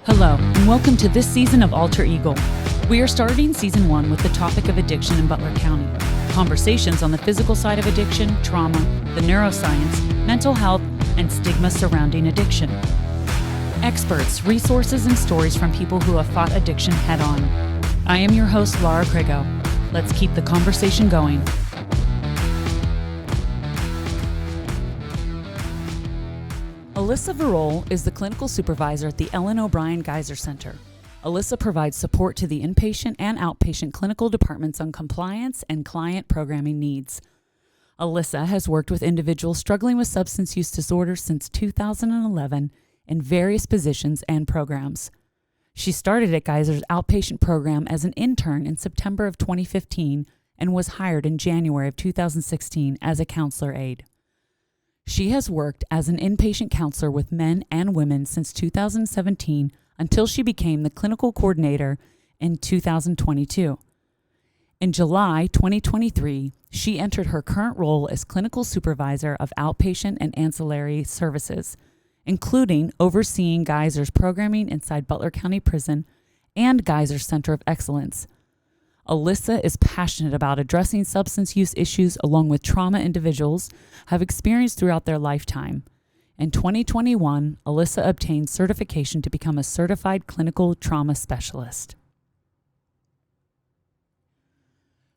Hello, and welcome to this season of Alter Eagle. We are starting season 1 with the topic of addiction in Butler County. Conversations on the physical side of addiction, trauma, the neuroscience, mental health, and stigma surrounding addiction. Experts, resources, and stories from people who have fought addiction head on. I am your host, Laura Krigo. Let's keep the conversation going. Alyssa Vorel is the clinical supervisor at the Ellen O'Brien Gaiser Center. Alyssa provides support to the inpatient and outpatient clinical departments on compliance and client programming needs. Alyssa has worked with individuals struggling with substance use disorders since 2011 in various positions and programs. She started at Gaiser's outpatient program as an intern in September of 2015 and was hired in January of 2016 as a counselor aide. She has worked as an inpatient counselor with men and women since 2017 until she became the clinical coordinator in 2022. In July 2023, she entered her current role as clinical supervisor of outpatient and ancillary services, including overseeing Gaiser's programming inside Butler County Prison and Gaiser Center of Excellence. Alyssa is passionate about addressing substance use issues along with trauma individuals have experienced throughout their lifetime. In 2021, Alyssa obtained certification to become a certified clinical trauma specialist.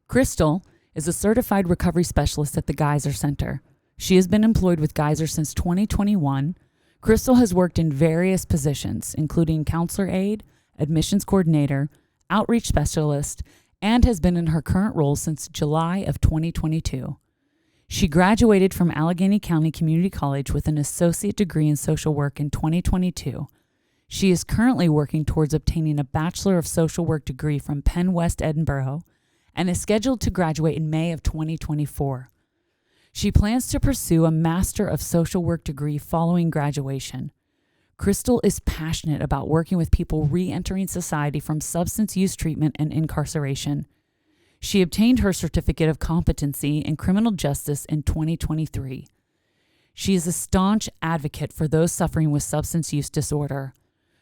Crystal is a certified recovery specialist at the Gaiser Center. She has been employed with Gaiser since 2021. Crystal has worked in various positions, including counselor aide, admissions coordinator, outreach specialist, and has been in her current role since July of 2022. She graduated from Allegheny County Community College with an associate degree in social work in 2022. She is currently working towards obtaining a Bachelor of Social Work degree from Penn West Edinburgh and is scheduled to graduate in May of 2024. She plans to pursue a Master of Social Work degree following graduation. Crystal is passionate about working with people re-entering society from substance use treatment and incarceration. She obtained her certificate of competency in criminal justice in 2023. She is a staunch advocate for those suffering with substance use disorder.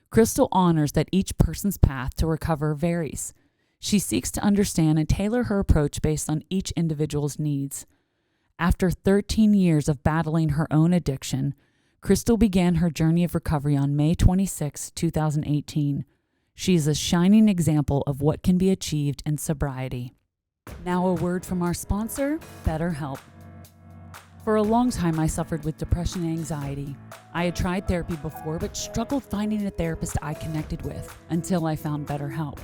Crystal honors that each person's path to recover varies. She seeks to understand and tailor her approach based on each individual's needs. After 13 years of battling her own addiction, Crystal began her journey of recovery on May 26, 2018. She is a shining example of what can be achieved in sobriety. Now a word from our sponsor, BetterHelp. For a long time, I suffered with depression and anxiety. I had tried therapy before, but struggled finding a therapist I connected with until I found BetterHelp.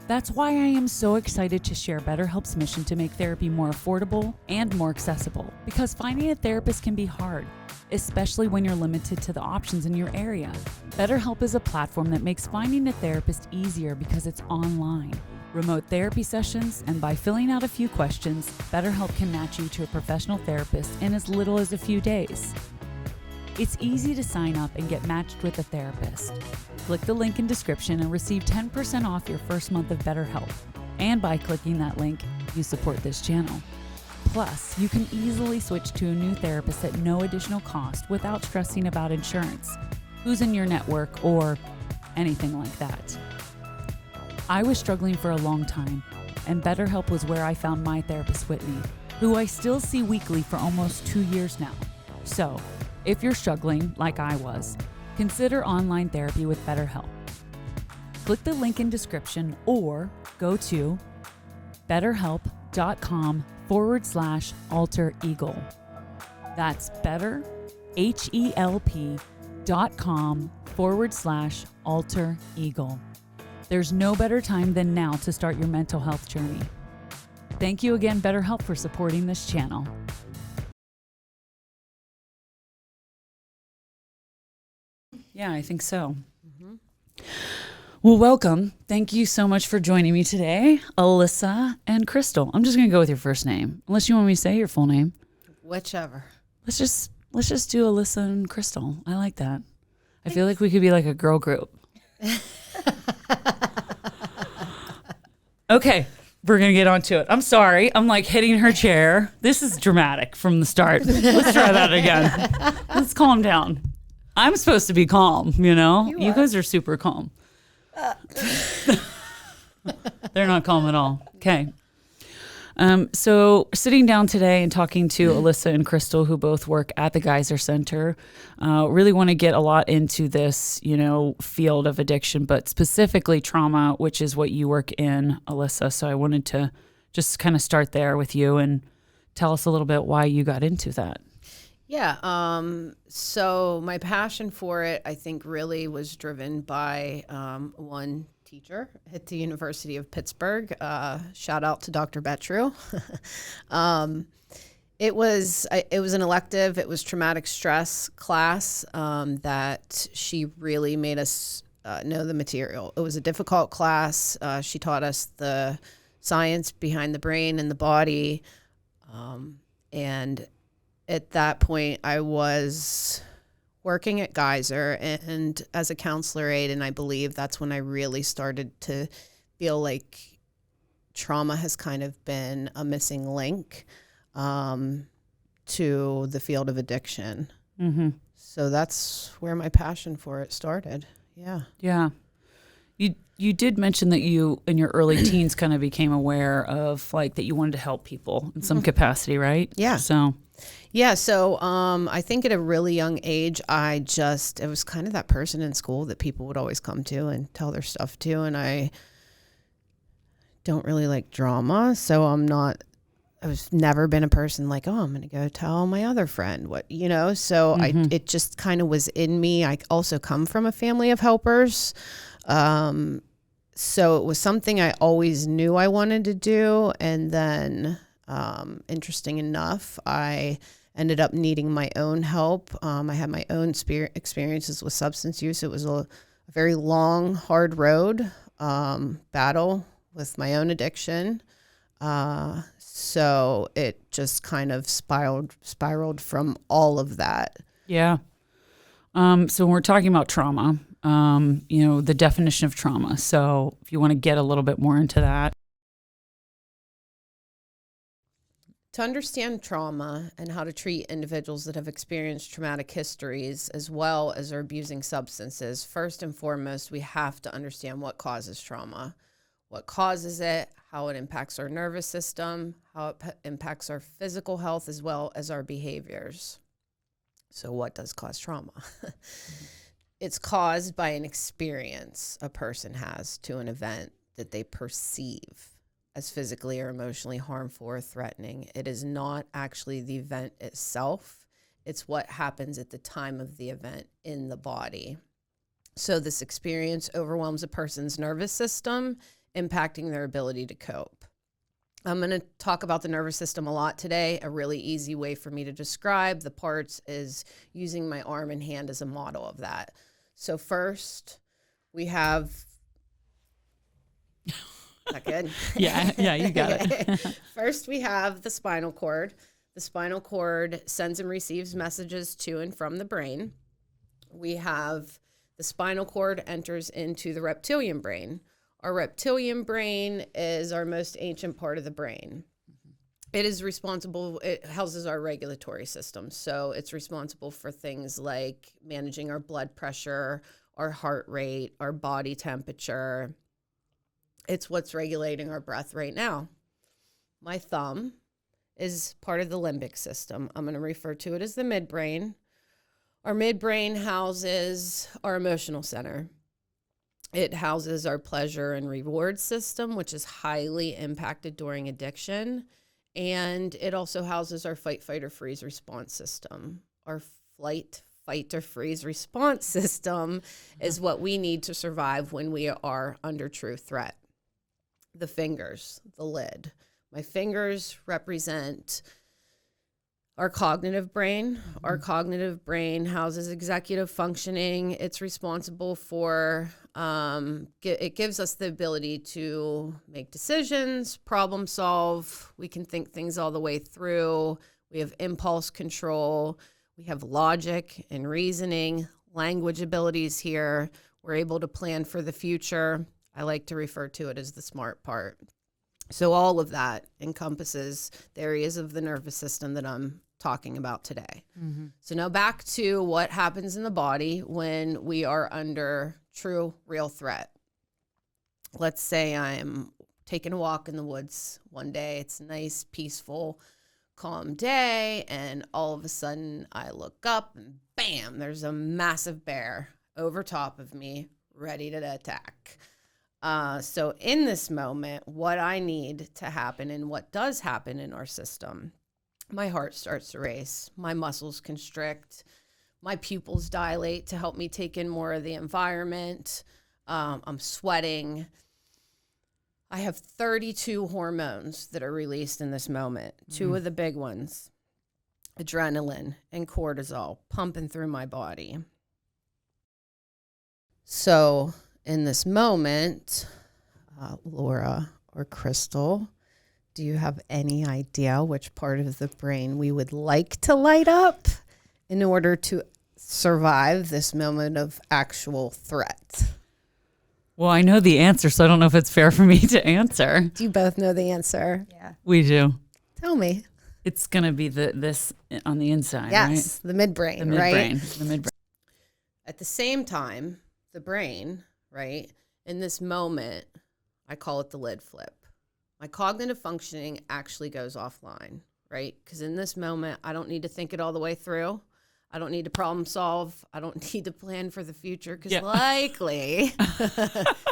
That's why I am so excited to share BetterHelp's mission to make therapy more affordable and more accessible, because finding a therapist can be hard, especially when you're limited to the options in your area. BetterHelp is a platform that makes finding a therapist easier because it's online. Remote therapy sessions, and by filling out a few questions, BetterHelp can match you to a professional therapist in as little as a few days. It's easy to sign up and get matched with a therapist. Click the link in description and receive 10% off your first month of BetterHelp. And by clicking that link, you support this channel. Plus, you can easily switch to a new therapist at no additional cost without stressing about insurance, who's in your network, or anything like that. I was struggling for a long time, and BetterHelp was where I found my therapist, Whitney, who I still see weekly for almost 2 years now. So, if you're struggling like I was, consider online therapy with BetterHelp. Click the link in description or go to betterhelp.com/alter eagle. That's betterhelp.com/alter eagle. There's no better time than now to start your mental health journey. Thank you again, BetterHelp, for supporting this channel. Yeah, I think so. Mm-hmm. Well, welcome. Thank you so much for joining me today, Alyssa and Crystal. I'm just going to go with your first name, unless you want me to say your full name. Whichever. Let's just do Alyssa and Crystal. I like that. I feel like we could be like a girl group. Okay, we're going to get on to it. I'm sorry. I'm like hitting her chair. This is dramatic from the start. Let's try that again. Let's calm down. I'm supposed to be calm, You guys are super calm. They're not calm at all. Okay. So sitting down today and talking to Alyssa and Crystal, who both work at the Gaiser Center, really want to get a lot into this, field of addiction, but specifically trauma, which is what you work in, Alyssa. So I wanted to just kind of start there with you and tell us a little bit why you got into that. Yeah. So my passion for it, I think, really was driven by one teacher at the University of Pittsburgh. Shout out to Dr. Betru. It was an elective. It was traumatic stress class that she really made us know the material. It was a difficult class. She taught us the science behind the brain and the body. And at that point, I was working at Gaiser and as a counselor aide, and I believe that's when I really started to feel like trauma has kind of been a missing link to the field of addiction. Mm-hmm. So that's where my passion for it started. Yeah. Yeah. You did mention that you, in your early teens, kind of became aware of that you wanted to help people in some capacity, right? Yeah. So I think at a really young age, it was kind of that person in school that people would always come to and tell their stuff to. And I don't really like drama. So I've never been a person like, oh, I'm going to go tell my other friend what, so it just kind of was in me. I also come from a family of helpers. So it was something I always knew I wanted to do. And then, interesting enough, I ended up needing my own help. I had my own experiences with substance use. It was a very long, hard road, battle with my own addiction. So it just kind of spiraled from all of that. Yeah. So when we're talking about trauma, the definition of trauma. So if you want to get a little bit more into that. To understand trauma and how to treat individuals that have experienced traumatic histories as well as are abusing substances, first and foremost, we have to understand what causes trauma, what causes it, how it impacts our nervous system, how it impacts our physical health as well as our behaviors. So what does cause trauma? It's caused by an experience a person has to an event that they perceive as physically or emotionally harmful or threatening. It is not actually the event itself. It's what happens at the time of the event in the body. So this experience overwhelms a person's nervous system, impacting their ability to cope. I'm going to talk about the nervous system a lot today. A really easy way for me to describe the parts is using my arm and hand as a model of that. So first, we have... Is that good? Yeah, you got it. First, we have the spinal cord. The spinal cord sends and receives messages to and from the brain. We have the spinal cord enters into the reptilian brain. Our reptilian brain is our most ancient part of the brain. It is responsible, it houses our regulatory system. So it's responsible for things like managing our blood pressure, our heart rate, our body temperature. It's what's regulating our breath right now. My thumb is part of the limbic system. I'm going to refer to it as the midbrain. Our midbrain houses our emotional center. It houses our pleasure and reward system, which is highly impacted during addiction. And it also houses our fight, fight, or freeze response system. Our flight, fight, or freeze response system is what we need to survive when we are under true threat. The fingers, the lid. My fingers represent our cognitive brain. Our cognitive brain houses executive functioning. It's responsible for, it gives us the ability to make decisions, problem solve. We can think things all the way through. We have impulse control. We have logic and reasoning, language abilities here. We're able to plan for the future. I like to refer to it as the smart part. So all of that encompasses the areas of the nervous system that I'm talking about today. So now back to what happens in the body when we are under true, real threat. Let's say I'm taking a walk in the woods one day. It's a nice, peaceful, calm day, and all of a sudden I look up and bam, there's a massive bear over top of me, ready to attack. So in this moment, what I need to happen and what does happen in our system, my heart starts to race, my muscles constrict, my pupils dilate to help me take in more of the environment. I'm sweating. I have 32 hormones that are released in this moment. Two of the big ones, adrenaline and cortisol, pumping through my body. So in this moment, Laura or Crystal, do you have any idea which part of the brain we would like to light up in order to survive this moment of actual threat? Well, I know the answer, so I don't know if it's fair for me to answer. Do you both know the answer? Yeah. We do. Tell me. It's going to be this on the inside, Yes, right? the midbrain, The midbrain, right? the midbrain. At the same time, the brain, right, in this moment, I call it the lid flip. My cognitive functioning actually goes offline, right? Because in this moment, I don't need to think it all the way through. I don't need to problem solve. I don't need to plan for the future because likely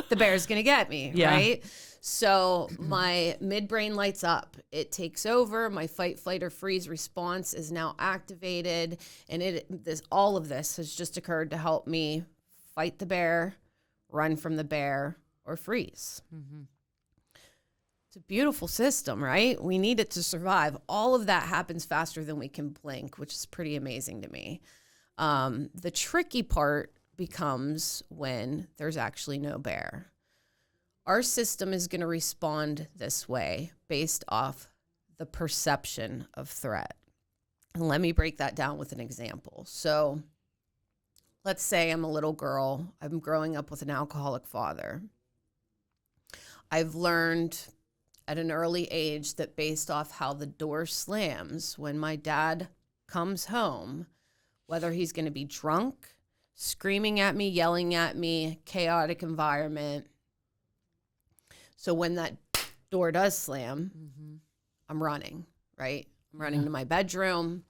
the bear's going to get me, right? So my midbrain lights up. It takes over. My fight, flight, or freeze response is now activated. And all of this has just occurred to help me fight the bear, run from the bear, or freeze. It's a beautiful system, right? We need it to survive. All of that happens faster than we can blink, which is pretty amazing to me. The tricky part becomes when there's actually no bear. Our system is going to respond this way based off the perception of threat. And let me break that down with an example. So let's say I'm a little girl. I'm growing up with an alcoholic father. I've learned at an early age that based off how the door slams when my dad comes home, whether he's going to be drunk, screaming at me, yelling at me, chaotic environment. So when that door does slam, I'm running, right? I'm running to my bedroom.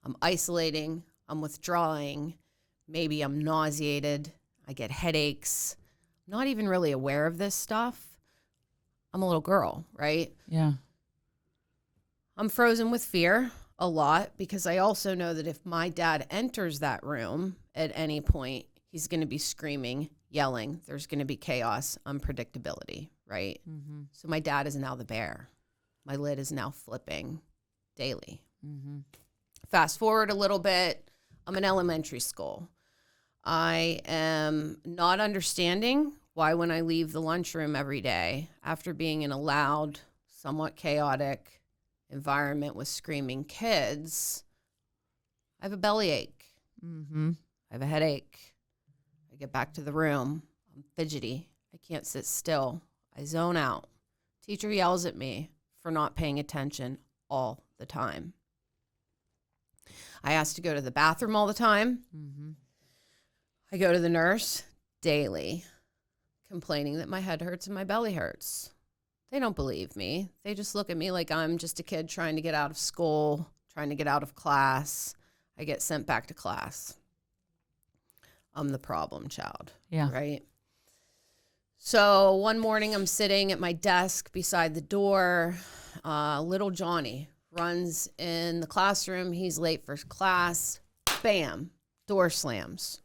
I'm isolating. I'm withdrawing. Maybe I'm nauseated. I get headaches. I'm not even really aware of this stuff. I'm a little girl, right? Yeah. I'm frozen with fear a lot because I also know that if my dad enters that room at any point, he's going to be screaming, yelling. There's going to be chaos, unpredictability, right? So my dad is now the bear. My lid is now flipping daily. Fast forward a little bit. I'm in elementary school. I am not understanding why when I leave the lunchroom every day, after being in a loud, somewhat chaotic environment with screaming kids, I have a bellyache. I have a headache. I get back to the room. I'm fidgety. I can't sit still. I zone out. Teacher yells at me for not paying attention all the time. I ask to go to the bathroom all the time. I go to the nurse daily, complaining that my head hurts and my belly hurts. They don't believe me. They just look at me like I'm just a kid trying to get out of school, trying to get out of class. I get sent back to class. I'm the problem child, right? So one morning I'm sitting at my desk beside the door. Little Johnny runs in the classroom. He's late for class. Bam, door slams.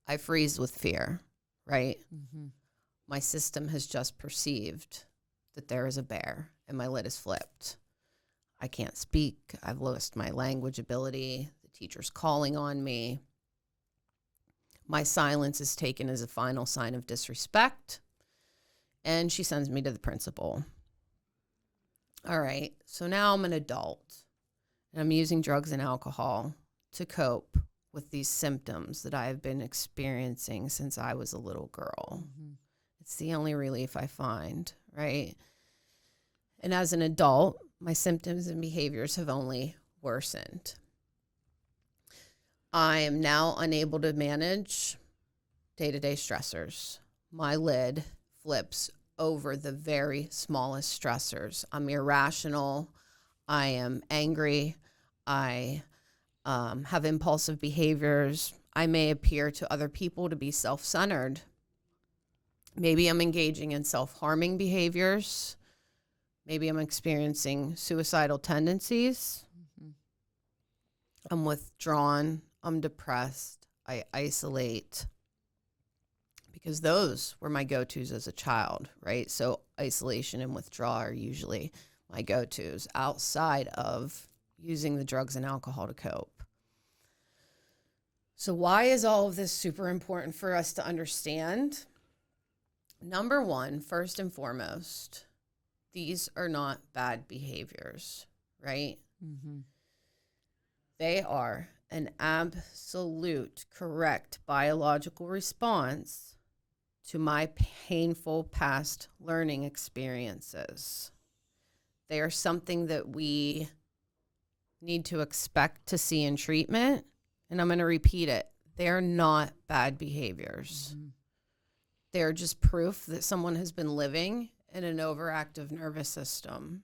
I freeze with fear, right? My system has just perceived that there is a bear and my lid is flipped. I can't speak. I've lost my language ability. The teacher's calling on me. My silence is taken as a final sign of disrespect, and she sends me to the principal. All right, so now I'm an adult, and I'm using drugs and alcohol to cope with these symptoms that I have been experiencing since I was a little girl. It's the only relief I find, right? And as an adult, my symptoms and behaviors have only worsened. I am now unable to manage day-to-day stressors. My lid flips over the very smallest stressors. I'm irrational. I am angry. I have impulsive behaviors. I may appear to other people to be self-centered. Maybe I'm engaging in self-harming behaviors. Maybe I'm experiencing suicidal tendencies. Mm-hmm. I'm withdrawn. I'm depressed. I isolate. Because those were my go-tos as a child, right? So isolation and withdrawal are usually my go-tos outside of using the drugs and alcohol to cope. So why is all of this super important for us to understand? Number one, first and foremost, these are not bad behaviors, right? Mm-hmm. They are an absolute correct biological response to my painful past learning experiences. They are something that we need to expect to see in treatment. And I'm going to repeat it. They're not bad behaviors. Mm-hmm. They're just proof that someone has been living in an overactive nervous system.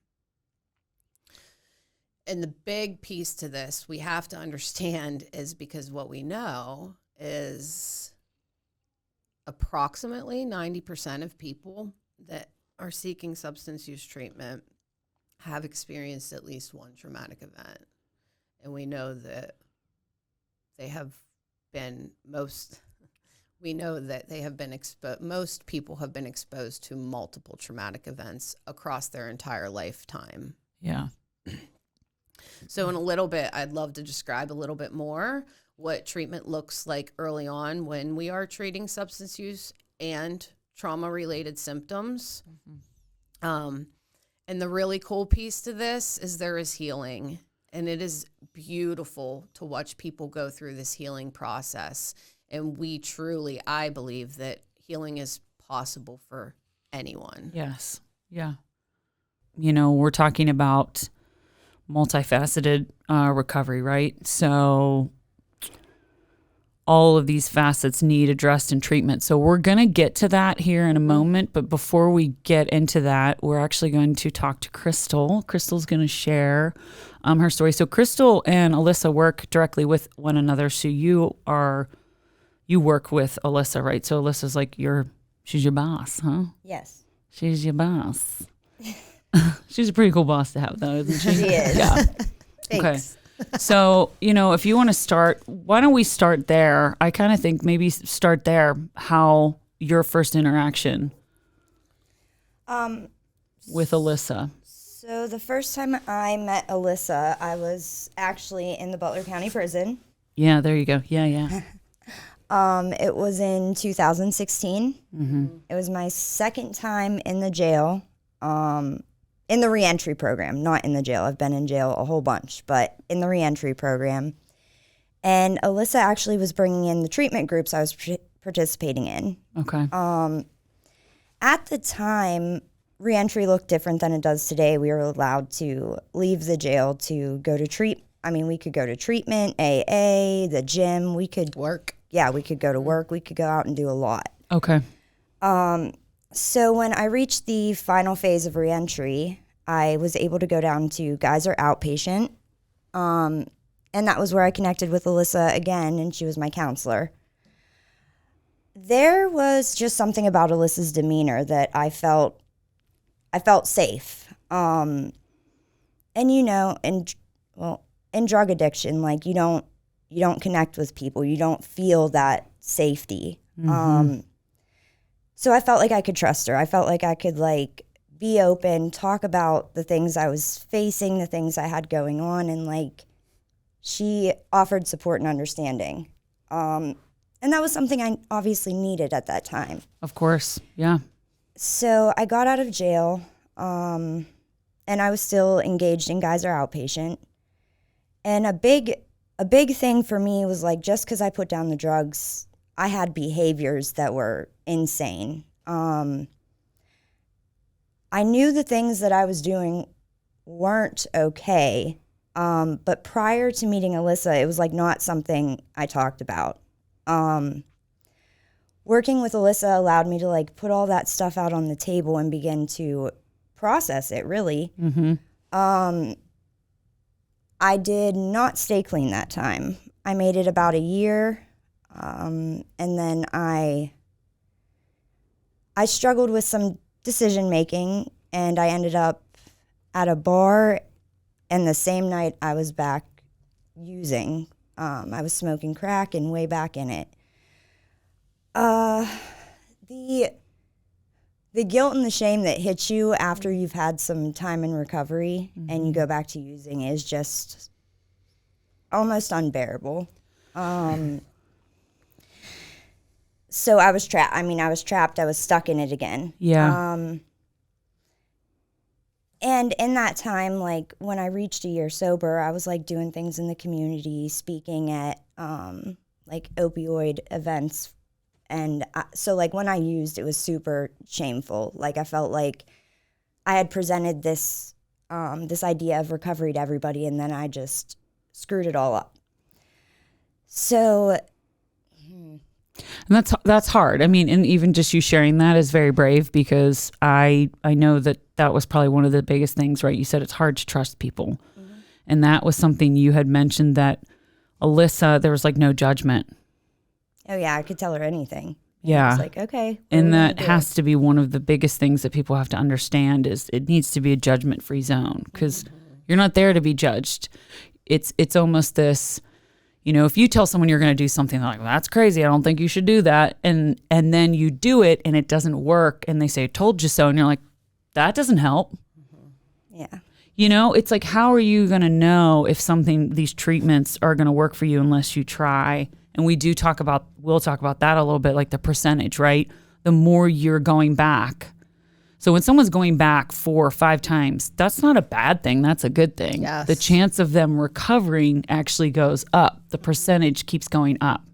And the big piece to this we have to understand is because what we know is approximately 90% of people that are seeking substance use treatment have experienced at least one traumatic event. And we know that most people have been exposed to multiple traumatic events across their entire lifetime. Yeah. So in a little bit, I'd love to describe a little bit more what treatment looks like early on when we are treating substance use and trauma-related symptoms. Mm-hmm. And the really cool piece to this is there is healing. And it is beautiful to watch people go through this healing process. And I believe that healing is possible for anyone. Yes. Yeah. We're talking about multifaceted recovery, right? So all of these facets need addressed in treatment. So we're going to get to that here in a moment. But before we get into that, we're actually going to talk to Crystal. Crystal's going to share her story. So Crystal and Alyssa work directly with one another. So you work with Alyssa, right? So Alyssa's like she's your boss, huh? Yes. She's your boss. She's a pretty cool boss to have, though, isn't she? She is. Yeah. Thanks. Okay. So, if you want to start, why don't we start there? I kind of think maybe start there, how your first interaction with Alyssa. So the first time I met Alyssa, I was actually in the Butler County Prison. Yeah, there you go. Yeah. It was in 2016. Mm-hmm. It was my second time in the jail, in the reentry program, not in the jail. I've been in jail a whole bunch, but in the reentry program. And Alyssa actually was bringing in the treatment groups I was participating in. Okay. At the time, reentry looked different than it does today. We were allowed to leave the jail to go to we could go to treatment, AA, the gym. We could work. Yeah, we could go to work. We could go out and do a lot. Okay. So when I reached the final phase of reentry, I was able to go down to Gaiser outpatient. And that was where I connected with Alyssa again, and she was my counselor. There was just something about Alyssa's demeanor that I felt safe. And in drug addiction, like you don't connect with people. You don't feel that safety. Mm-hmm. So I felt like I could trust her. I felt like I could be open, talk about the things I was facing, the things I had going on, and she offered support and understanding. And that was something I obviously needed at that time. Of course, yeah. So I got out of jail, and I was still engaged in Gaiser outpatient. And a big thing for me was just because I put down the drugs, I had behaviors that were insane. I knew the things that I was doing weren't okay, But prior to meeting Alyssa, it was like not something I talked about. Working with Alyssa allowed me to like put all that stuff out on the table and begin to process it, really. I did not stay clean that time. I made it about a year, and then I struggled with some decision making, and I ended up at a bar, and the same night I was back using. I was smoking crack and way back in it. The guilt and the shame that hits you after you've had some time in recovery and you go back to using is just almost unbearable. So I was trapped. I was trapped. I was stuck in it again. Yeah. And in that time, like when I reached a year sober, I was like doing things in the community, speaking at like opioid events. And so like when I used, it was super shameful. Like I felt like I had presented this this idea of recovery to everybody, and then I just screwed it all up. So, and that's hard. I mean, and even just you sharing that is very brave, because I know that was probably one of the biggest things, right? You said it's hard to trust people. And that was something you had mentioned, that Alyssa, there was like no judgment. Oh yeah, I could tell her anything. Yeah. It's like, okay. And that has to be one of the biggest things that people have to understand, is it needs to be a judgment-free zone, because you're not there to be judged. It's almost this, you know, if you tell someone you're going to do something, they're like, well, that's crazy, I don't think you should do that. And then you do it and it doesn't work, and they say, told you so. And you're like, that doesn't help. Yeah. You know, it's like, how are you going to know if these treatments are going to work for you unless you try? And we'll talk about that a little bit, like the percentage, right? The more you're going back. So when someone's going back 4 or 5 times, that's not a bad thing. That's a good thing. Yes. The chance of them recovering actually goes up. The percentage keeps going up.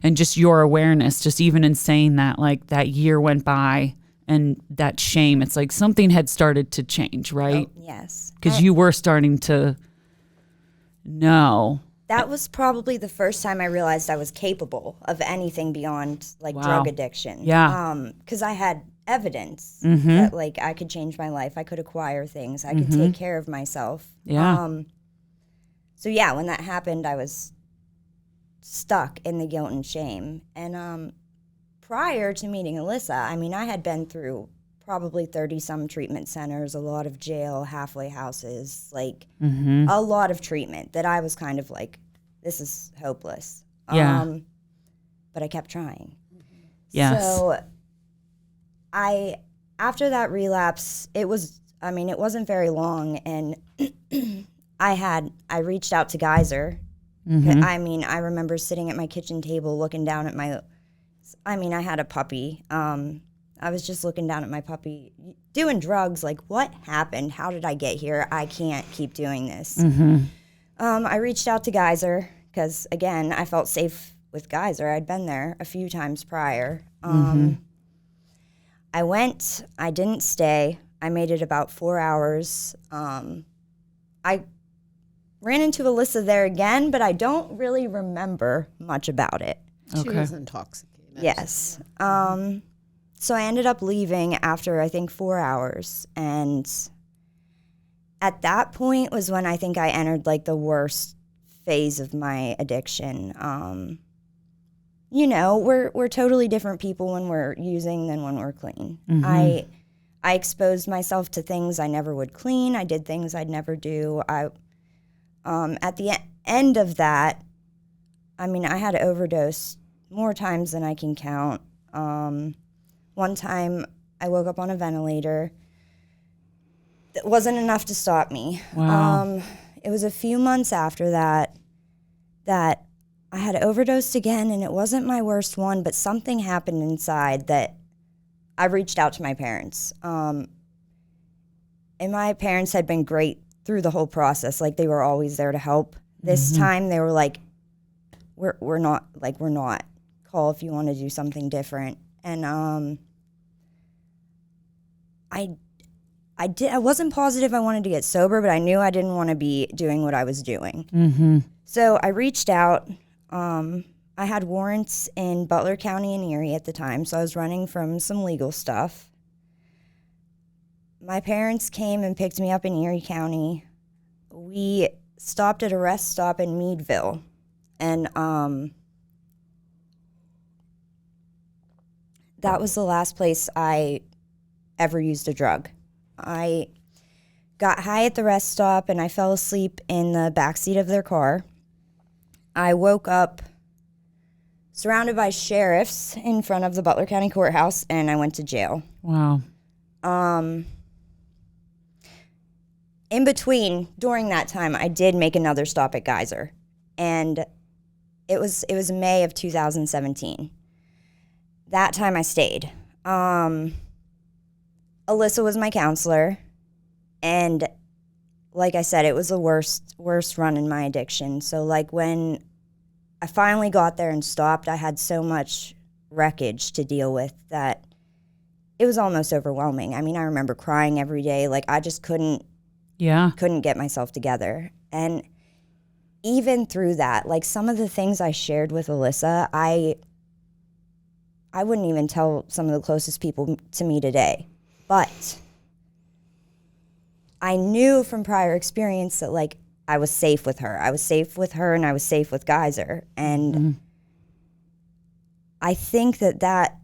And just your awareness, just even in saying that, like that year went by and that shame, it's like something had started to change, right? Oh, yes. Because you were starting to know. That was probably the first time I realized I was capable of anything beyond like drug addiction. Yeah. Because I had evidence that like I could change my life. I could acquire things. I could take care of myself. Yeah. So yeah, when that happened, I was stuck in the guilt and shame. And prior to meeting Alyssa, I mean, I had been through probably 30-some treatment centers, a lot of jail, halfway houses, like a lot of treatment that I was kind of like, this is hopeless. Yeah. But I kept trying. Yes. So after that relapse, it wasn't very long, and I reached out to Gaiser. I mean, I remember sitting at my kitchen table looking down at I had a puppy. I was just looking down at my puppy, doing drugs, like, what happened? How did I get here? I can't keep doing this. I reached out to Gaiser because, again, I felt safe with Gaiser. I'd been there a few times prior. I went. I didn't stay. I made it about 4 hours. I ran into Alyssa there again, but I don't really remember much about it. She was intoxicated. Yes. So I ended up leaving after, I think, 4 hours. And at that point was when I think I entered, like, the worst phase of my addiction. You know, we're totally different people when we're using than when we're clean. I exposed myself to things I never would clean. I did things I'd never do. At the end of that, I mean, I had overdose more times than I can count. One time I woke up on a ventilator. That wasn't enough to stop me. Wow. It was a few months after that I had overdosed again, and it wasn't my worst one, but something happened inside that I reached out to my parents. And my parents had been great through the whole process. Like, they were always there to help. This time they were like, we're not. Call if you want to do something different. And I wasn't positive I wanted to get sober, but I knew I didn't want to be doing what I was doing. Mm-hmm. So I reached out. I had warrants in Butler County and Erie at the time, so I was running from some legal stuff. My parents came and picked me up in Erie County. We stopped at a rest stop in Meadville, and that was the last place I ever used a drug. I got high at the rest stop, and I fell asleep in the backseat of their car. I woke up surrounded by sheriffs in front of the Butler County Courthouse, and I went to jail. Wow. In between, during that time, I did make another stop at Gaiser, and it was May of 2017. That time I stayed. Alyssa was my counselor, and like I said, it was the worst run in my addiction. So like when I finally got there and stopped, I had so much wreckage to deal with that it was almost overwhelming. I mean, I remember crying every day. Like I just couldn't get myself together. And even through that, like some of the things I shared with Alyssa, I wouldn't even tell some of the closest people to me today. But I knew from prior experience that like I was safe with her. I was safe with her and I was safe with Gaiser. And I think that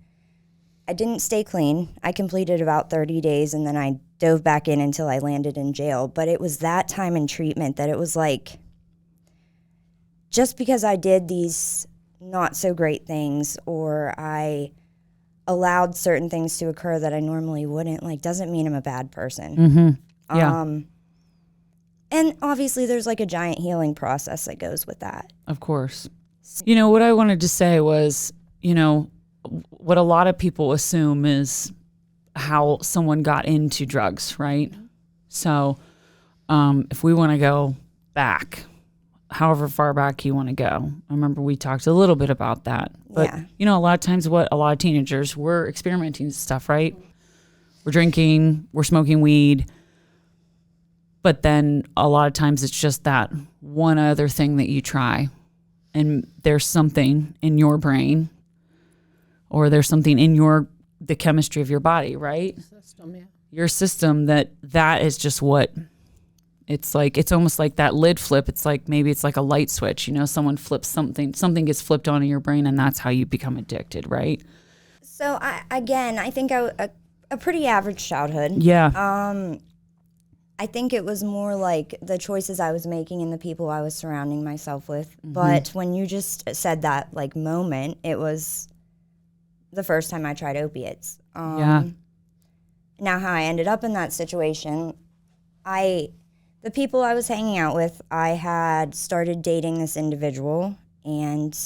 I didn't stay clean. I completed about 30 days and then I dove back in until I landed in jail. But it was that time in treatment that it was like, just because I did these not so great things or I allowed certain things to occur that I normally wouldn't, like, doesn't mean I'm a bad person. Mm-hmm. Yeah. And obviously there's like a giant healing process that goes with that. Of course. You know, what I wanted to say was, you know, what a lot of people assume is how someone got into drugs, right? So if we want to go back, however far back you want to go. I remember we talked a little bit about that. But, you know, a lot of times what a lot of teenagers, we're experimenting with stuff, right? We're drinking, we're smoking weed. But then a lot of times it's just that one other thing that you try. And there's something in your brain or there's something in the chemistry of your body, right? System, yeah. Your system that is just what it's like. It's almost like that lid flip. It's like maybe it's like a light switch. You know, someone flips something gets flipped on in your brain, and that's how you become addicted, right? So I think a pretty average childhood. Yeah. I think it was more like the choices I was making and the people I was surrounding myself with. But when you just said that like moment, it was the first time I tried opiates. Now how I ended up in that situation, the people I was hanging out with, I had started dating this individual, and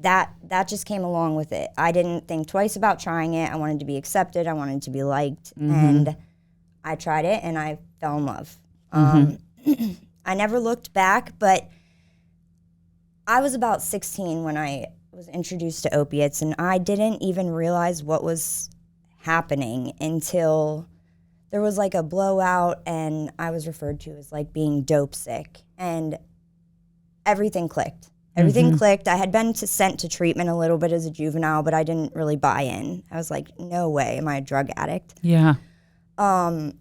that just came along with it. I didn't think twice about trying it. I wanted to be accepted. I wanted to be liked. And I tried it, and I fell in love. I never looked back, but I was about 16 when I was introduced to opiates, and I didn't even realize what was happening until there was like a blowout, and I was referred to as like being dope sick, and everything clicked. Everything clicked. I had been sent to treatment a little bit as a juvenile, but I didn't really buy in. I was like, no way, am I a drug addict? Yeah. I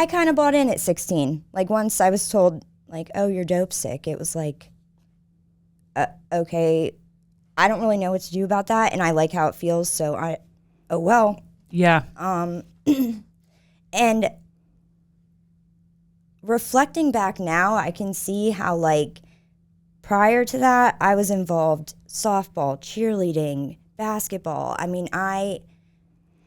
kind of bought in at 16. Like once I was told, like, oh, you're dope sick, it was like, okay, I don't really know what to do about that, and I like how it feels, so oh well. Yeah. And reflecting back now, I can see how, like, prior to that, I was involved softball, cheerleading, basketball. I mean, I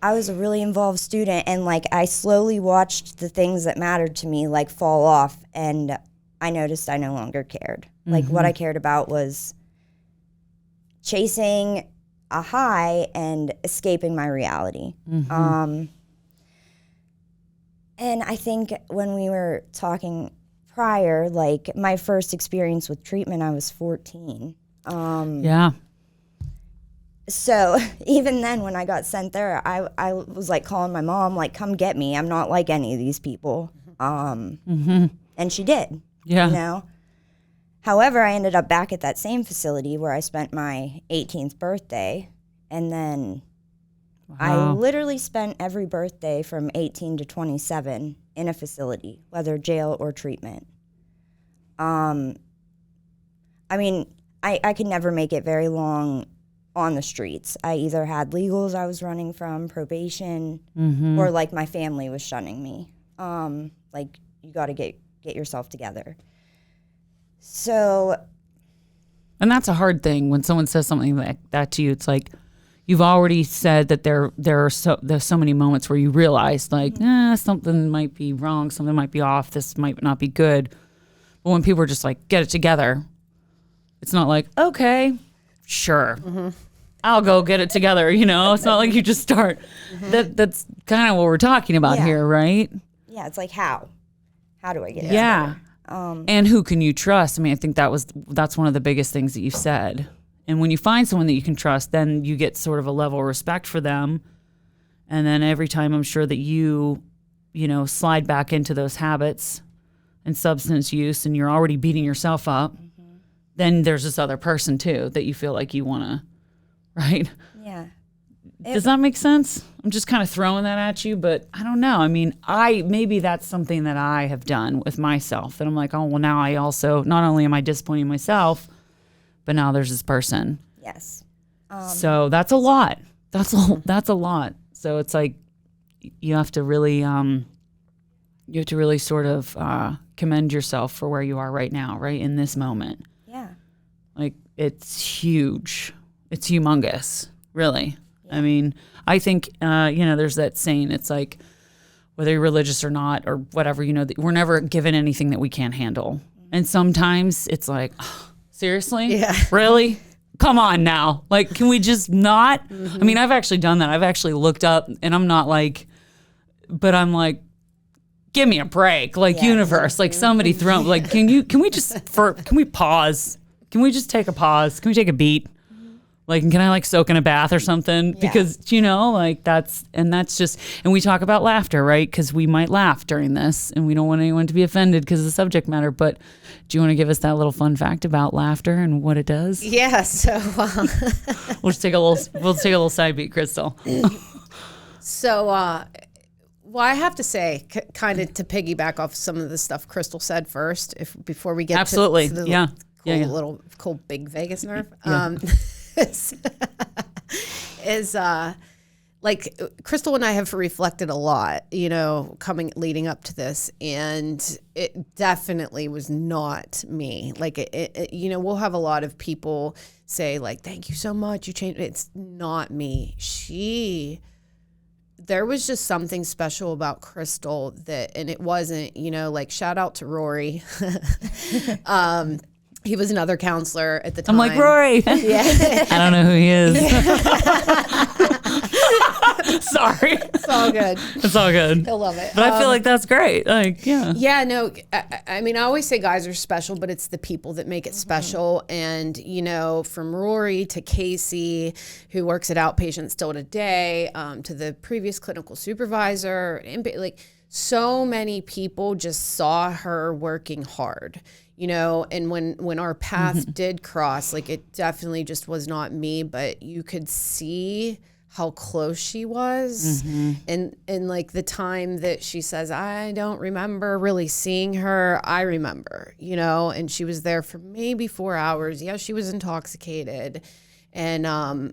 was a really involved student, and, like, I slowly watched the things that mattered to me, like, fall off, and I noticed I no longer cared. Like, what I cared about was chasing a high and escaping my reality. And I think when we were talking prior, like my first experience with treatment, I was 14. Yeah. So even then when I got sent there, I was like calling my mom, like, come get me. I'm not like any of these people. And she did, Yeah. you know. However, I ended up back at that same facility where I spent my 18th birthday. And then I Wow. literally spent every birthday from 18 to 27 in a facility, whether jail or treatment. I mean, I could never make it very long on the streets. I either had legals I was running from, probation, or like my family was shunning me. Like, you got to get yourself together. So, And that's a hard thing when someone says something like that to you. It's like you've already said that there's so many moments where you realize like, something might be wrong, something might be off, this might not be good. But when people are just like, get it together, it's not like, okay, sure, I'll go get it together. You know, it's not like you just start. That's kind of what we're talking about Yeah. here, right? yeah, it's like, how do I get it Yeah. together? And who can you trust? I mean, I think that's one of the biggest things that you've said. And when you find someone that you can trust, then you get sort of a level of respect for them. And then every time I'm sure that you slide back into those habits and substance use and you're already beating yourself up, then there's this other person too that you feel like you want to, right? Yeah. Does that make sense? I'm just kind of throwing that at you, but I don't know. I mean, maybe that's something that I have done with myself. And I'm like, oh, well, now I also, not only am I disappointing myself, but now there's this person. Yes. So that's a lot. That's a lot. So it's like you have to really sort of commend yourself for where you are right now, right in this moment. Yeah. Like, it's huge. It's humongous, really. I mean, I think, there's that saying, it's like, whether you're religious or not, or whatever, we're never given anything that we can't handle. And sometimes it's like, oh, seriously? Yeah. Really? Come on now. Like, can we just not? I mean, I've actually done that. I've actually looked up and I'm not like, but I'm like, give me a break. Like, Yeah. universe, like somebody throw, like, can we pause? Can we just take a pause? Can we take a beat? Like, can I like soak in a bath or something? Yeah. Because, like that's just, and we talk about laughter, right? Because we might laugh during this and we don't want anyone to be offended because of the subject matter. But do you want to give us that little fun fact about laughter and what it does? Yeah. So, We'll take a little side beat, Crystal. Well, I have to say, kind of to piggyback off some of the stuff Crystal said first, before we get Absolutely. to the Yeah. cool, Yeah. little cool big vagus nerve, Yeah. is like Crystal and I have reflected a lot, leading up to this, and it definitely was not me. Like we'll have a lot of people say like, "Thank you so much, you changed." It's not me. There was just something special about Crystal and it wasn't, like, shout out to Rory. He was another counselor at the time. I'm like, Rory. Yeah. I don't know who he is. Sorry. It's all good. It's all good. He'll love it. But I feel like that's great. Like, yeah. Yeah, no, I mean, I always say guys are special, but it's the people that make it special. And, from Rory to Casey, who works at outpatient still today, to the previous clinical supervisor, and like so many people just saw her working hard, and when our paths did cross, like it definitely just was not me, but you could see how close she was. And like the time that she says, I don't remember really seeing her, I remember, and she was there for maybe 4 hours. Yeah, she was intoxicated. And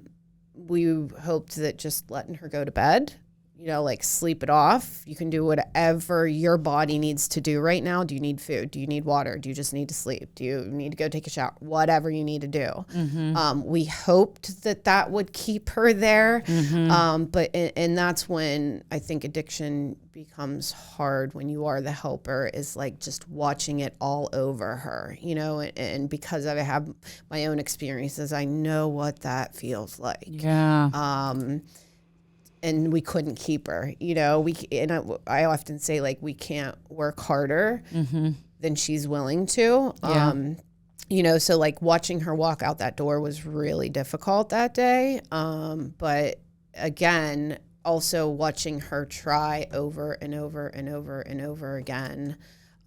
we hoped that just letting her go to bed, like sleep it off. You can do whatever your body needs to do right now. Do you need food? Do you need water? Do you just need to sleep? Do you need to go take a shower? Whatever you need to do. We hoped that would keep her there. But that's when I think addiction becomes hard, when you are the helper, is like just watching it all over her, and because I have my own experiences, I know what that feels like. Yeah. And we couldn't keep her, I often say, like, we can't work harder than she's willing to. Yeah. you know, so like watching her walk out that door was really difficult that day. But again, also watching her try over and over and over and over again,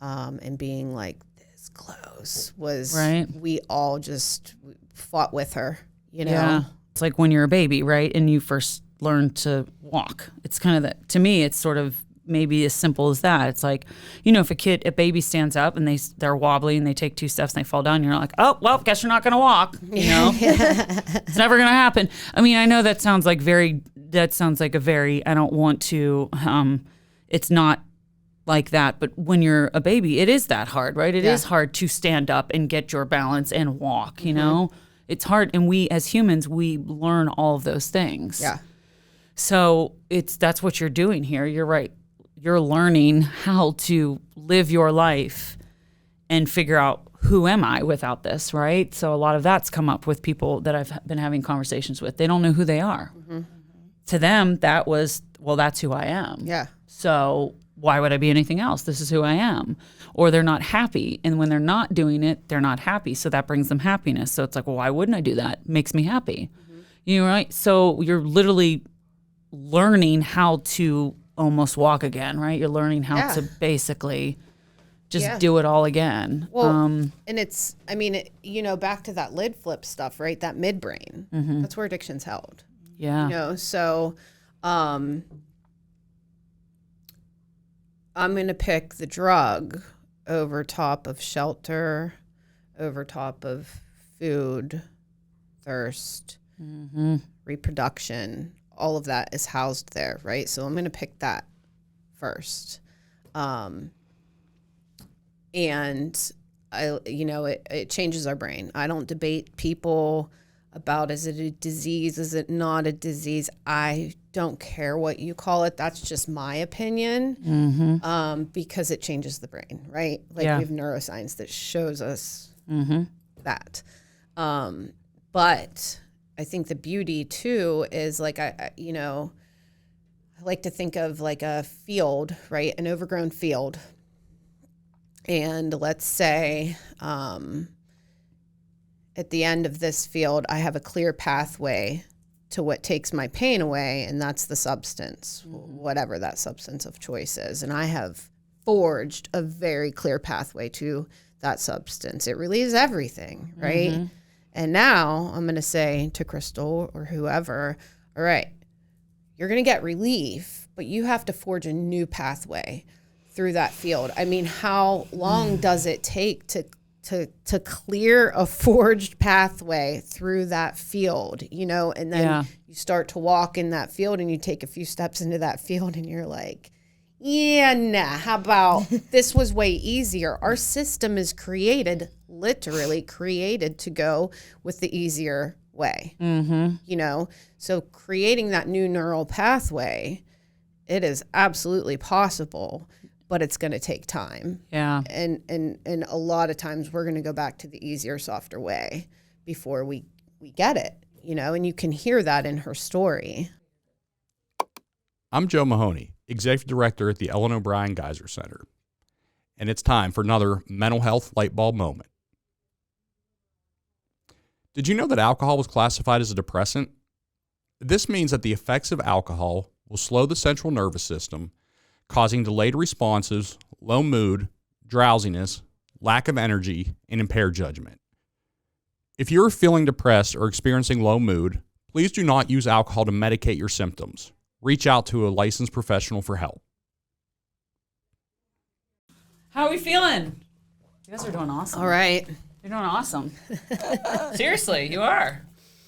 and being like this close was, right. We all just fought with her, you know? Yeah. It's like when you're a baby, right? And you first learn to walk. It's kind of that, to me, it's sort of maybe as simple as that. It's like, you know, if a baby stands up and they're wobbly and they take 2 steps and they fall down, you're like, oh, well, guess you're not going to walk, you know? It's never going to happen. I mean, I know that sounds like a very, I don't want to, it's not like that, but when you're a baby, it is that hard, right? It is hard to stand up and get your balance and walk, you know? It's hard. And we, as humans, we learn all of those things. Yeah. So that's what you're doing here. You're right. You're learning how to live your life and figure out, who am I without this, right? So a lot of that's come up with people that I've been having conversations with. They don't know who they are. Mm-hmm. To them, that was, well, that's who I am. Yeah. So why would I be anything else? This is who I am. Or they're not happy. And when they're not doing it, they're not happy. So that brings them happiness. So it's like, well, why wouldn't I do that? It makes me happy. Mm-hmm. You know, right? So you're literally learning how to almost walk again, right? You're learning how to basically just do it all again. Well, and it's, I mean, you know, back to that lid flip stuff, right? That midbrain, that's where addiction's held. Yeah. You know, so I'm going to pick the drug over top of shelter, over top of food, thirst, reproduction. All of that is housed there, right? So I'm going to pick that first. And it changes our brain. I don't debate people about, is it a disease? Is it not a disease? I don't care what you call it. That's just my opinion. Because it changes the brain, right? Like we have neuroscience that shows us that. But I think the beauty too is like, I like to think of like a field, right? An overgrown field. And let's say at the end of this field, I have a clear pathway to what takes my pain away, and that's the substance, whatever that substance of choice is. And I have forged a very clear pathway to that substance. It relieves everything, right? And now I'm going to say to Crystal or whoever, all right, you're going to get relief, but you have to forge a new pathway through that field. I mean, how long does it take to clear a forged pathway through that field, you know? And then you start to walk in that field and you take a few steps into that field and you're like, how about this was way easier. Our system is literally created to go with the easier way, you know? So creating that new neural pathway, it is absolutely possible, but it's going to take time. Yeah. And a lot of times we're going to go back to the easier, softer way before we get it, you know? And you can hear that in her story. I'm Joe Mahoney, Executive Director at the Ellen O'Brien Gaiser Center, and it's time for another mental health light bulb moment. Did you know that alcohol was classified as a depressant? This means that the effects of alcohol will slow the central nervous system, causing delayed responses, low mood, drowsiness, lack of energy, and impaired judgment. If you're feeling depressed or experiencing low mood, please do not use alcohol to medicate your symptoms. Reach out to a licensed professional for help. How are we feeling? You guys are doing awesome. All right. You're doing awesome. Seriously, you are.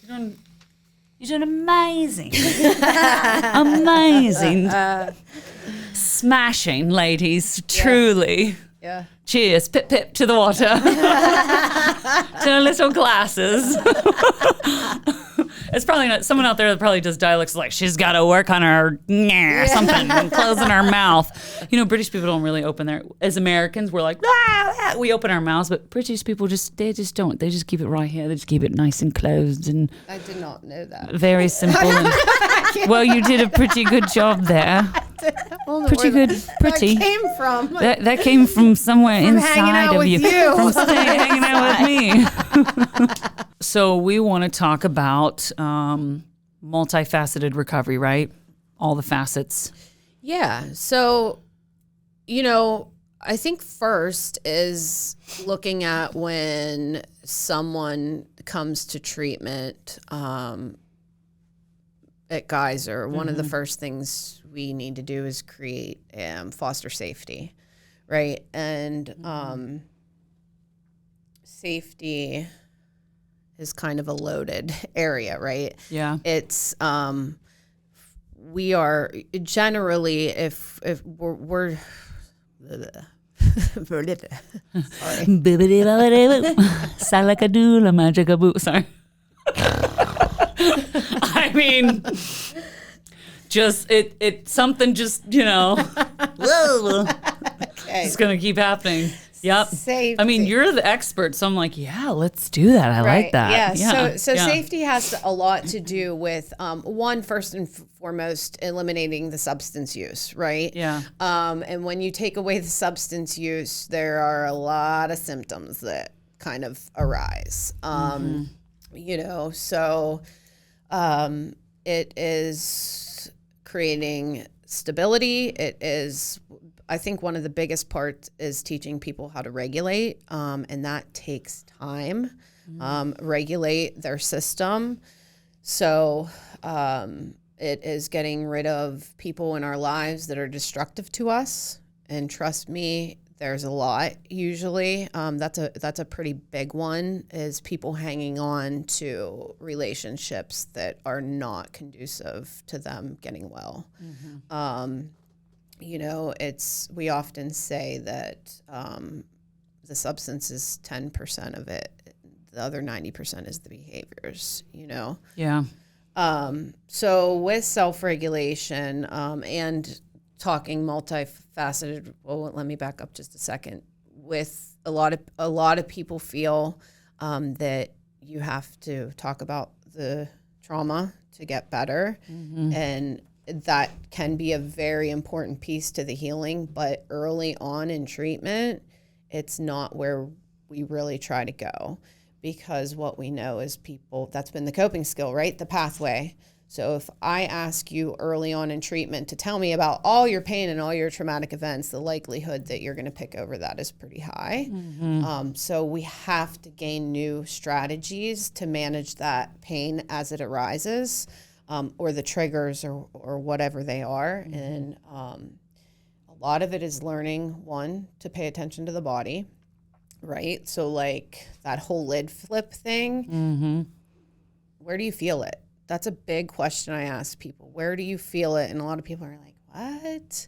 You're doing amazing. Amazing. Smashing, ladies. Truly. Yeah. Cheers. Pip, pip to the water. To our little glasses. It's probably not someone out there that probably does dialects like she's got to work on her something and closing her mouth. You know, British people don't really open their. As Americans, we're like we open our mouths, but British people they just don't. They just keep it right here. They just keep it nice and closed and. I did not know that. Very simple. Well, you did a pretty good job there. Pretty good. Pretty. That came from. That came from somewhere From inside hanging out of with you. you. From hanging out with me. So we want to talk about multifaceted recovery, right? All the facets. Yeah. So, I think first is looking at when someone comes to treatment at Gaiser, one of the first things we need to do is create foster safety, right? And safety is kind of a loaded area, right? Yeah. It's we are generally if we're sorry. Sound like a doula, magic a boo. Sorry. I mean, just it something just whoa. Okay. It's gonna keep happening. Yep. Safety. I mean, you're the expert, so I'm like, yeah, let's do that. I like that. Yeah. So yeah. safety has a lot to do with one, first and foremost, eliminating the substance use, right? Yeah. And when you take away the substance use, there are a lot of symptoms that kind of arise. So it is creating stability. It is, I think one of the biggest parts is teaching people how to regulate, and that takes time. Regulate their system. So it is getting rid of people in our lives that are destructive to us. And trust me, there's a lot usually. That's a pretty big one, is people hanging on to relationships that are not conducive to them getting well. We often say that the substance is 10% of it. The other 90% is the behaviors, Yeah. So with self-regulation and talking multifaceted, well, let me back up just a second. With a lot of people feel that you have to talk about the trauma to get better, and that can be a very important piece to the healing. But early on in treatment, it's not where we really try to go, because what we know is that's been the coping skill, right? The pathway. So if I ask you early on in treatment to tell me about all your pain and all your traumatic events, the likelihood that you're going to pick over that is pretty high. So we have to gain new strategies to manage that pain as it arises, or the triggers or whatever they are. And a lot of it is learning, one, to pay attention to the body, right? So like that whole lid flip thing, where do you feel it? That's a big question I ask people. Where do you feel it? And a lot of people are like, what?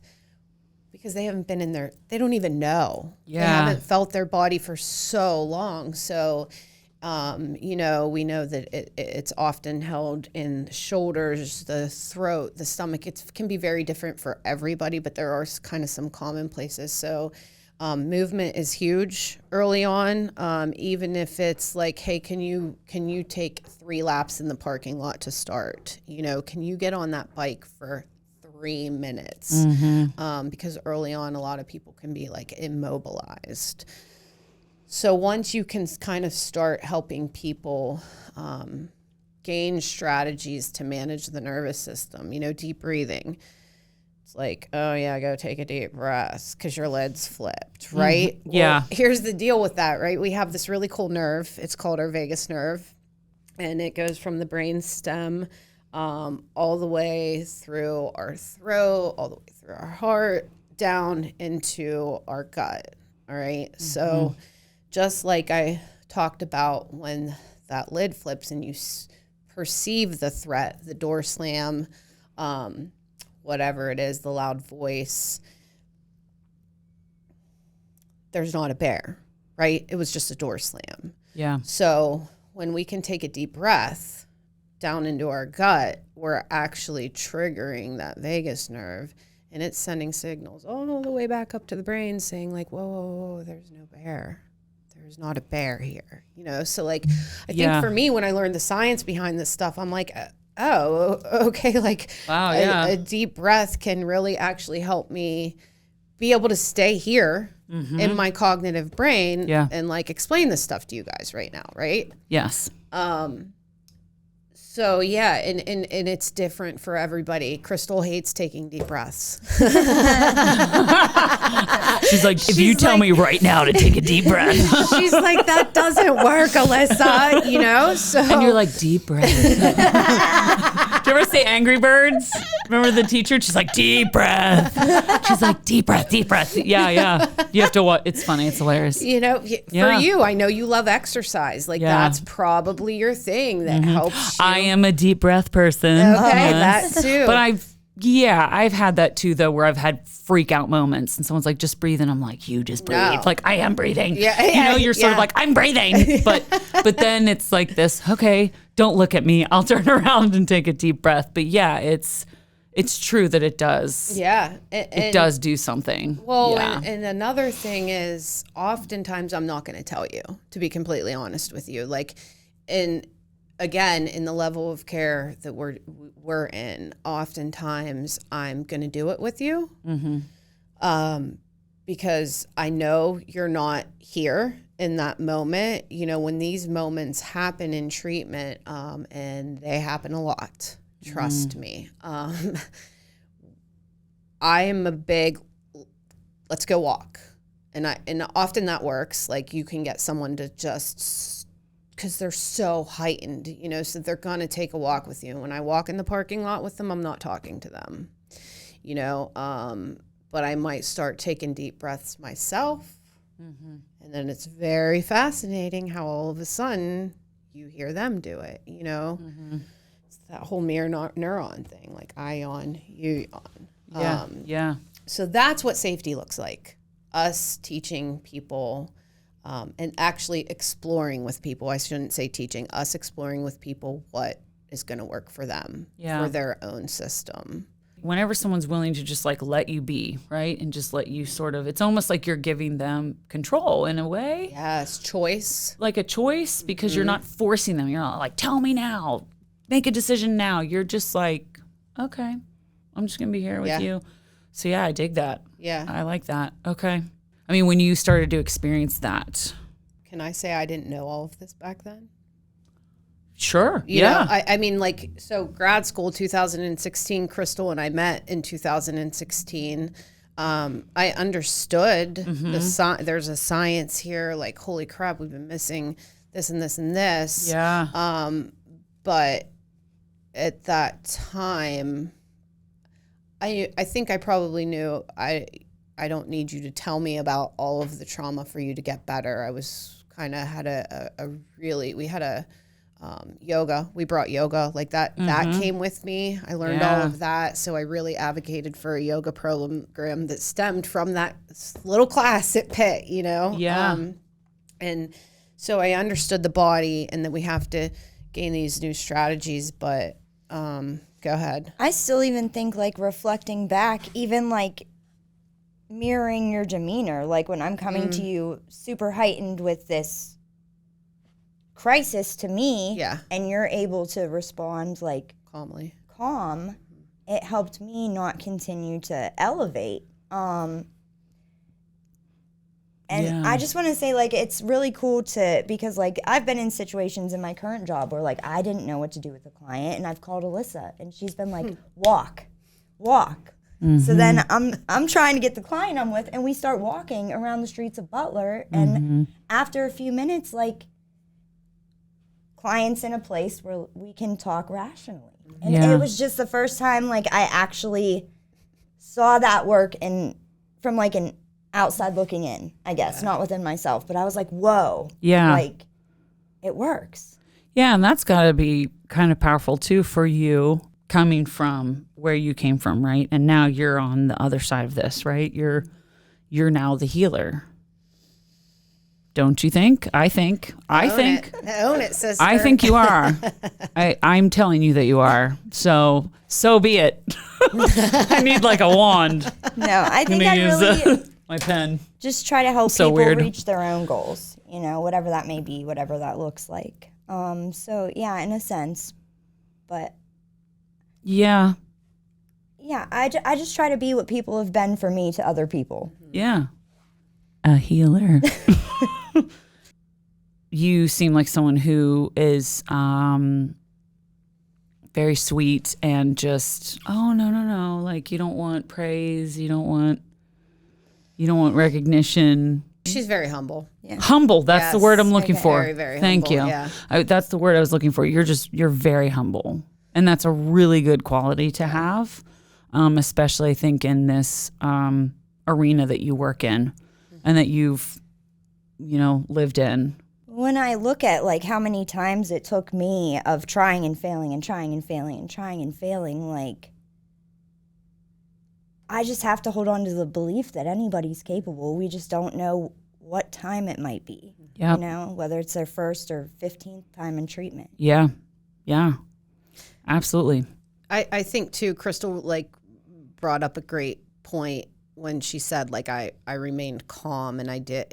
Because they haven't been in there. They don't even know. Yeah. They haven't felt their body for so long. So, we know that it's often held in the shoulders, the throat, the stomach. It can be very different for everybody, but there are kind of some common places. So movement is huge early on, even if it's like, hey, can you take 3 laps in the parking lot to start? Can you get on that bike for 3 minutes? Because early on, a lot of people can be like immobilized. So once you can kind of start helping people gain strategies to manage the nervous system, deep breathing. It's like, oh yeah, go take a deep breath because your lid's flipped, right? Yeah. Well, here's the deal with that, right? We have this really cool nerve. It's called our vagus nerve, and it goes from the brain stem all the way through our throat, all the way through our heart, down into our gut, all right? So just like I talked about when that lid flips and you perceive the threat, the door slam, whatever it is, the loud voice, there's not a bear, right? It was just a door slam. Yeah. So when we can take a deep breath down into our gut, we're actually triggering that vagus nerve, and it's sending signals all the way back up to the brain saying like, whoa, there's no bear. There's not a bear here, So like, I think for me, when I learned the science behind this stuff, I'm like, oh, okay, like Wow, yeah. a deep breath can really actually help me be able to stay here in my cognitive brain Yeah. and like explain this stuff to you guys right now, right? Yes. So yeah, and it's different for everybody. Crystal hates taking deep breaths. She's like, if you tell me right now to take a deep breath. She's like, that doesn't work, Alyssa, you know? So And you're like, deep breath. Do you ever say Angry Birds? Remember the teacher? She's like, deep breath. She's like, deep breath, deep breath. Yeah, yeah. You have to watch. It's funny. It's hilarious. you know, Yeah. for you, I know you love exercise. Like Yeah. that's probably your thing that helps you. I am a deep breath person. Okay, Yes. that too. But I've had that too, though, where I've had freak out moments and someone's like, just breathe. And I'm like, you just breathe. No. Like, I am breathing. Yeah, You know, you're sort of yeah. like, I'm breathing. But then it's like this, okay, don't look at me. I'll turn around and take a deep breath. But yeah, it's true that it does. Yeah. It does do something. Well, Yeah. and another thing is oftentimes I'm not going to tell you, to be completely honest with you. Like, again, in the level of care that we're in, oftentimes I'm going to do it with you because I know you're not here in that moment. You know, when these moments happen in treatment, and they happen a lot, trust me. I am a big, let's go walk. And often that works. Like you can get someone to just, because they're so heightened, you know, so they're going to take a walk with you. When I walk in the parking lot with them, I'm not talking to them, you know, but I might start taking deep breaths myself. And then it's very fascinating how all of a sudden you hear them do it, you know. It's that whole mirror neuron thing, like I on, you on. Yeah. Yeah. So that's what safety looks like. Us teaching people and actually exploring with people. I shouldn't say teaching, us exploring with people what is going to work for them, for their own system. Whenever someone's willing to just like let you be, right? And just let you sort of, it's almost like you're giving them control in a way. Yes, choice. Like a choice, because you're not forcing them. You're not like, tell me now, make a decision now. You're just like, okay, I'm just going to be here with you. So yeah, I dig that. Yeah. I like that. Okay. I mean, when you started to experience that. Can I say I didn't know all of this back then? Sure. You know, I mean, like, so grad school, 2016, Crystal and I met in 2016. I understood there's a science here, like, holy crap, we've been missing this and this and this. Yeah. But at that time, I think I probably knew I don't need you to tell me about all of the trauma for you to get better. I was kind of had we had a yoga. We brought yoga like that. That came with me. I learned all of that. So I really advocated for a yoga program that stemmed from that little class at Pitt, you know? Yeah. And so I understood the body and that we have to gain these new strategies, but go ahead. I still even think, like, reflecting back, even like mirroring your demeanor, like when I'm coming to you super heightened with this crisis to me, and you're able to respond like calm, it helped me not continue to elevate. And I just want to say, like, it's really cool because like I've been in situations in my current job where like I didn't know what to do with a client, and I've called Alyssa and she's been like, walk. So then I'm trying to get the client I'm with, and we start walking around the streets of Butler, and after a few minutes, like, client's in a place where we can talk rationally. And it was just the first time, like, I actually saw that work from like an outside looking in, I guess, not within myself, but I was like, whoa. Yeah. Like, it works. Yeah, and that's got to be kind of powerful too for you, coming from where you came from, right? And now you're on the other side of this, right? You're now the healer. Don't you think? I think. Own it, sister. I think you are. I'm telling you that you are. So be it. I need like a wand. No, I think I'm I gonna really use my pen. just try to help So people weird. reach their own goals, you know, whatever that may be, whatever that looks like. So yeah, in a sense, but Yeah. Yeah, I just try to be what people have been for me to other people. Yeah. A healer. You seem like someone who is very sweet and just, oh, no. Like, you don't want praise. You don't want recognition. She's very humble. Yeah. Humble. That's the Yes. word I'm looking for. Very, very Thank humble, you. yeah. That's the word I was looking for. You're very humble. And that's a really good quality to have, especially I think in this arena that you work in and that you've, lived in. When I look at like how many times it took me of trying and failing and trying and failing and trying and failing, like I just have to hold on to the belief that anybody's capable. We just don't know what time it might be. Yep. Whether it's their first or 15th time in treatment. Yeah. Absolutely. I think too, Crystal like brought up a great point when she said like I remained calm, and I did,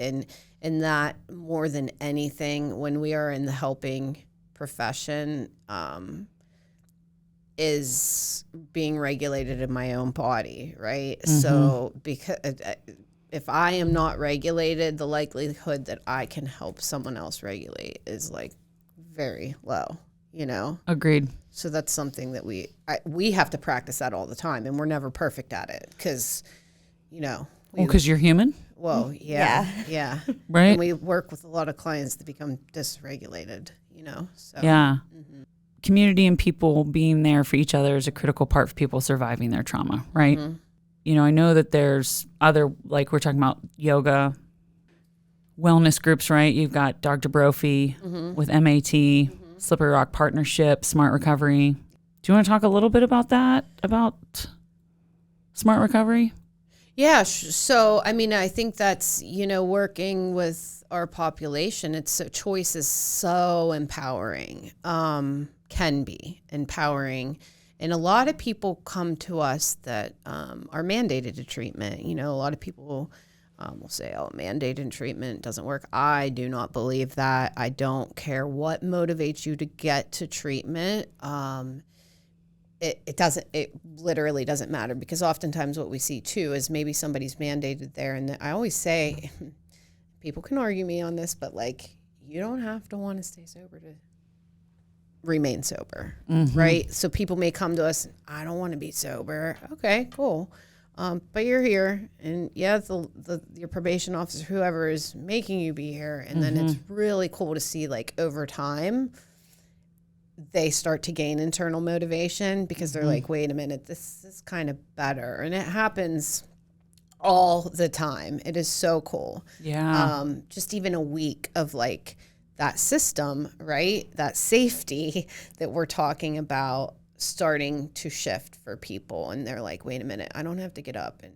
and that more than anything when we are in the helping profession is being regulated in my own body, right? So because if I am not regulated, the likelihood that I can help someone else regulate is like very low, Agreed. So that's something that we have to practice that all the time, and we're never perfect at it because, Because you're human, well, yeah. right? And we work with a lot of clients that become dysregulated, so. Yeah. Community and people being there for each other is a critical part for people surviving their trauma, right? I know that there's other, like we're talking about yoga, wellness groups, right? You've got Dr. Brophy with MAT, Slippery Rock Partnership, Smart Recovery. Do you want to talk a little bit about that, about Smart Recovery? Yeah. So, I think that's, working with our population, choice is so empowering, can be empowering. And a lot of people come to us that are mandated to treatment. A lot of people will say, oh, mandated treatment doesn't work. I do not believe that. I don't care what motivates you to get to treatment. It literally doesn't matter, because oftentimes what we see too is maybe somebody's mandated there. And I always say, people can argue me on this, but like, you don't have to want to stay sober to remain sober, right? So people may come to us, I don't want to be sober. Okay, cool. But you're here, and your probation officer, whoever is making you be here. And then it's really cool to see like over time, they start to gain internal motivation because they're like, wait a minute, this is kind of better. And it happens all the time. It is so cool. Yeah. Just even a week of like that system, right? That safety that we're talking about starting to shift for people. And they're like, wait a minute, I don't have to get up and,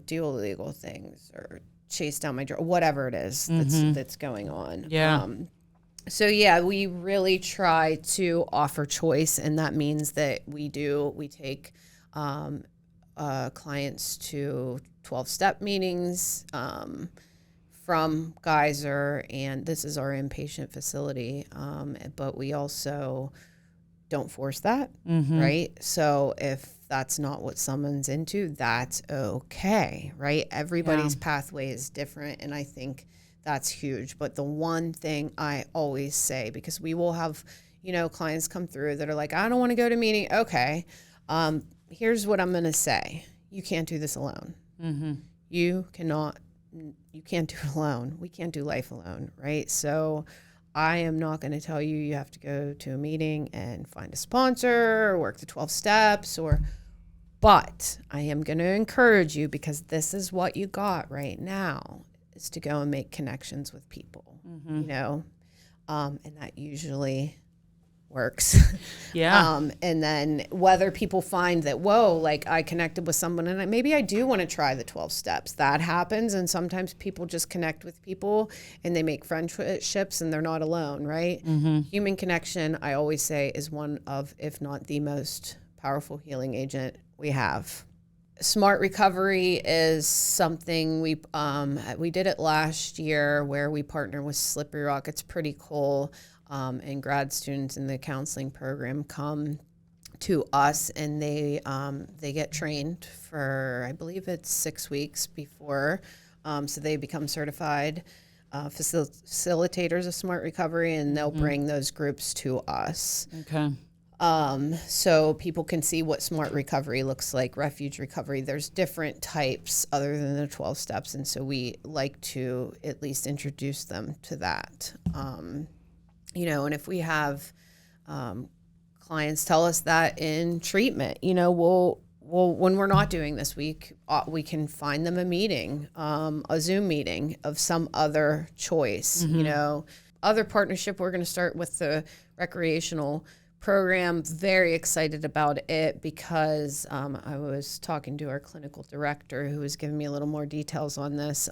do illegal things or chase down my drug, whatever it is that's going on. Yeah. So yeah, we really try to offer choice, and that means that we take clients to 12-step meetings from Gaiser, and this is our inpatient facility, but we also don't force that, right? So if that's not what someone's into, that's okay, right? Everybody's pathway is different, and I think that's huge. But the one thing I always say, because we will have, clients come through that are like, I don't want to go to a meeting. Okay. Here's what I'm going to say. You can't do this alone. You can't do it alone. We can't do life alone. Right. So I am not going to tell you have to go to a meeting and find a sponsor or work the 12 steps but I am going to encourage you, because this is what you got right now, is to go and make connections with people, and that usually works. Yeah. And then whether people find that, whoa, like I connected with someone and maybe I do want to try the 12 steps, that happens. And sometimes people just connect with people and they make friendships and they're not alone, right? Human connection, I always say, is one of, if not the most powerful healing agent we have. Smart Recovery is something we did it last year, where we partner with Slippery Rock. It's pretty cool. And grad students in the counseling program come to us, and they get trained for, I believe it's 6 weeks before, so they become certified facilitators of smart recovery, and they'll bring those groups to us. Okay. So people can see what smart recovery looks like, refuge recovery. There's different types other than the 12 steps, and so we like to at least introduce them to that. You know, and if we have clients tell us that in treatment, you know, we'll when we're not doing this, we can find them a meeting, a Zoom meeting of some other choice. You know, other partnership. We're going to start with the recreational program. Very excited about it because I was talking to our clinical director who was giving me a little more details on this.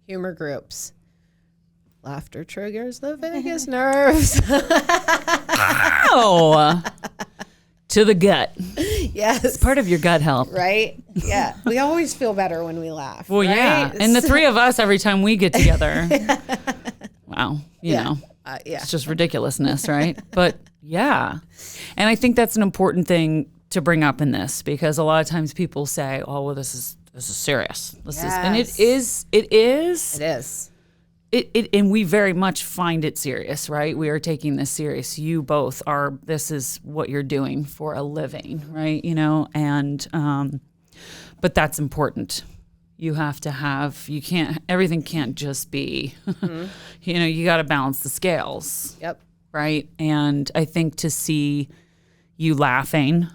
Humor groups. Laughter triggers the vagus nerves. Oh, to the gut. Yes. It's part of your gut health. Right? Yeah. We always feel better when we laugh. Well, right? yeah. And the three of us, every time we get together, wow, you know, yeah. it's just ridiculousness, right? But yeah. And I think that's an important thing to bring up in this, because a lot of times people say, oh, well, this is serious. And it is. It is. And we very much find it serious, right? We are taking this serious. You both are, this is what you're doing for a living, right? You know, and, but that's important. You have to have, everything can't just be, you know, you got to balance the scales. Yep. Right. And I think to see you laughing,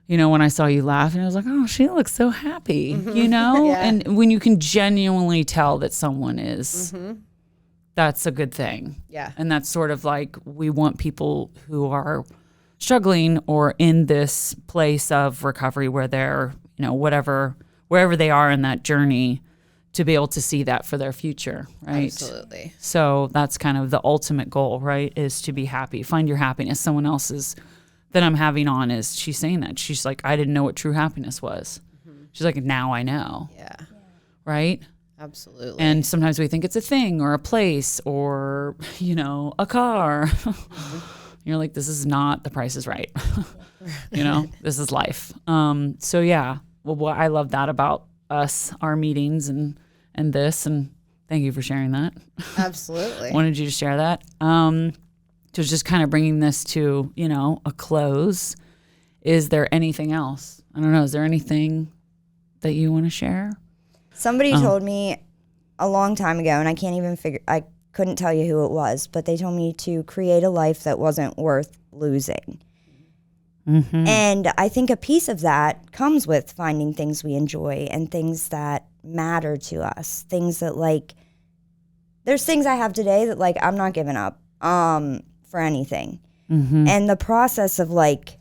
you know, when I saw you laughing, I was like, oh, she looks so happy, you know? Yeah. And when you can genuinely tell that someone is, that's a good thing. Yeah. And that's sort of like, we want people who are struggling or in this place of recovery where they're, you know, wherever they are in that journey, to be able to see that for their future, right? Absolutely. So that's kind of the ultimate goal, right? Is to be happy. Find your happiness. Someone else's that I'm having on is, she's saying that. She's like, I didn't know what true happiness was. She's like, now I know. Yeah. Right? Absolutely. And sometimes we think it's a thing or a place or, you know, a car. You're like, this is not, the Price is Right. You know, this is life. So yeah, well, I love that about us, our meetings and this, and thank you for sharing that. Absolutely. Wanted you to share that. To just kind of bringing this to, you know, a close. Is there anything else? I don't know. Is there anything that you want to share? Somebody told me a long time ago, and I couldn't tell you who it was, but they told me to create a life that wasn't worth losing. And I think a piece of that comes with finding things we enjoy and things that matter to us. Things that, like, there's things I have today that, like, I'm not giving up for anything. And the process of, like,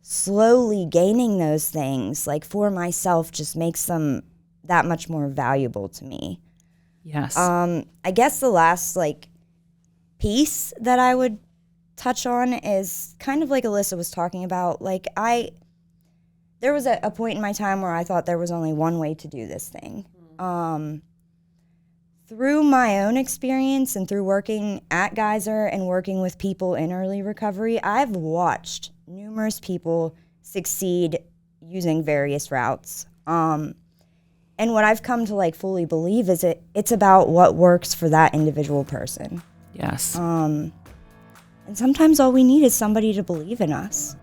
slowly gaining those things, like, for myself, just makes them that much more valuable to me. Yes. I guess the last, like, piece that I would touch on is kind of like Alyssa was talking about. Like, there was a point in my time where I thought there was only one way to do this thing. Through my own experience and through working at Gaiser and working with people in early recovery, I've watched numerous people succeed using various routes. And what I've come to, like, fully believe is it's about what works for that individual person. Yes. And sometimes all we need is somebody to believe in us.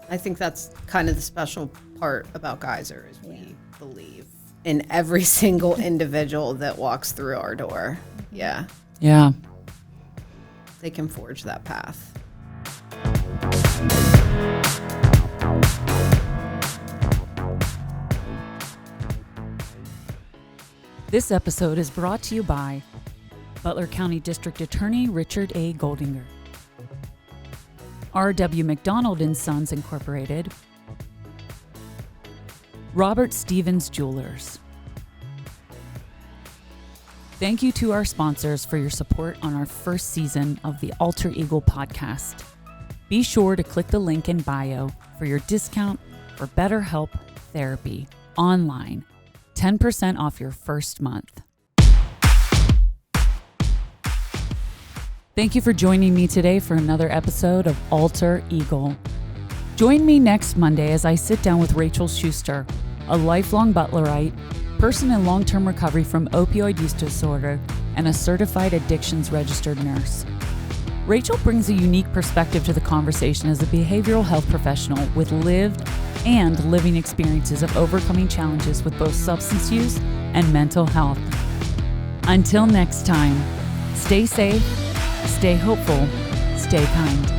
I think that's kind of the special part about Gaiser is we believe in every single individual that walks through our door. Yeah. Yeah. They can forge that path. This episode is brought to you by Butler County District Attorney Richard A. Goldinger, R.W. McDonald & Sons Incorporated, Robert Stevens Jewelers. Thank you to our sponsors for your support on our first season of the Alter Ego podcast. Be sure to click the link in bio for your discount for BetterHelp Therapy online. 10% off your first month. Thank you for joining me today for another episode of Alter Eagle. Join me next Monday as I sit down with Rachel Schuster, a lifelong Butlerite, person in long-term recovery from opioid use disorder, and a certified addictions registered nurse. Rachel brings a unique perspective to the conversation as a behavioral health professional with lived and living experiences of overcoming challenges with both substance use and mental health. Until next time, stay safe, stay hopeful, stay kind.